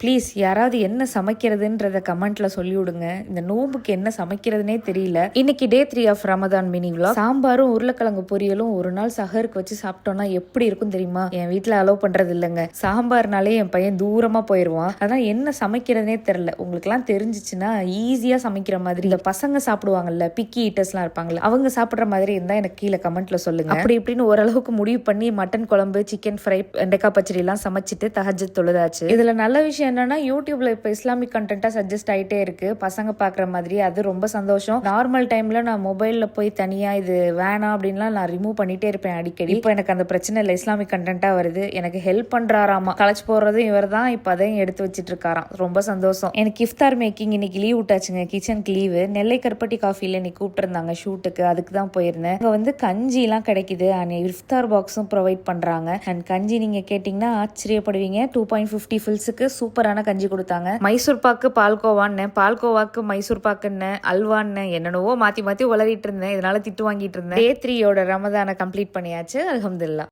Please யாராவது என்ன சமைக்கிறதுன்றத கமெண்ட்ல சொல்லி விடுங்க. இந்த நோம்புக்கு என்ன சமைக்கிறதுனே தெரியல. இன்னைக்கு டே 3 ஆஃப் ரமதான் மினி விலாக். சாம்பாரும் உருளைக்கிழங்கு பொரியலும் ஒரு நாள் சஹருக்கு வச்சு சாப்பிட்டோம்னா எப்படி இருக்கும் தெரியுமா? என் வீட்டுல அலோவ் பண்றது இல்லைங்க. சாம்பார்னாலே என் பையன் தூரமா போயிருவான். அதான் என்ன சமைக்கிறதுனே தெரியல. உங்களுக்கு எல்லாம் தெரிஞ்சிச்சுன்னா ஈஸியா சமைக்கிற மாதிரி இந்த பசங்க சாப்பிடுவாங்கல்ல, பிக்கி ஈட்டர்ஸ்லாம் இருப்பாங்கல்ல, அவங்க சாப்பிடுற மாதிரி இருந்தா எனக்கு கீழே கமெண்ட்ல சொல்லுங்க. அப்படி இப்படின்னு ஓரளவுக்கு முடிவு பண்ணி மட்டன் குழம்பு, சிக்கன் ஃப்ரை, வெண்டைக்காய் பச்சடி எல்லாம் சமைச்சிட்டு தஹஜ்ஜத் தொழுதாச்சு. இதுல நல்ல விஷயம் என்னன்னா, யூடியூப்ல இப்ப இஸ்லாமிக் கண்டென்ட்டா சஜஸ்ட் ஆயிட்டே இருக்கு, பசங்க பாக்குற மாதிரி. அது ரொம்ப சந்தோஷம். நார்மல் டைம்ல நான் மொபைல்ல போய் தனியா இது வேணாம் அப்படின்லாம் நான் ரிமூவ் பண்ணிட்டே இருப்பேன் அடிக்கடி. இப்போ எனக்கு அந்த பிரச்சனை இல்லை, இஸ்லாமிக் கண்டென்ட்டா வருது. எனக்கு ஹெல்ப் பண்றாராமா, களைச்சு போடுறதும் இவர் தான். இப்போ அதையும் எடுத்து வச்சிட்டு இருக்காராம். ரொம்ப சந்தோஷம். எனக்கு இஃப்தார் மேக்கிங் இன்னைக்கு லீவ் விட்டாச்சுங்க, கிச்சனுக்கு லீவு. நெல்லை கருப்பட்டி காஃபில இன்னைக்கு கூப்பிட்டுருந்தாங்க ஷூட்டுக்கு, அதுக்கு தான் போயிருந்தேன். அங்க வந்து கஞ்சி எல்லாம் கிடைக்குது அண்ட் இஃப்தார் பாக்ஸும் ப்ரொவைட் பண்றாங்க. அண்ட் கஞ்சி நீங்க கேட்டீங்கன்னா ஆச்சரியப்படுவீங்க. 2.50 ஃபில்ஸுக்கு சூப்பரான கஞ்சி கொடுத்தாங்க. மைசூர் பாக்கு பால்கோவான்னு, பால்கோவாக்கு மைசூர் பாக்குன்னு, அல்வான்னு என்னென்னவோ மாத்தி மாத்தி உளறிட்டு இருந்தேன். இதனால திட்டு வாங்கிட்டு இருந்தேன். டே 3யோட ரமதானை கம்ப்ளீட் பண்ணியாச்சு, அல்ஹம்துலில்லாஹ்.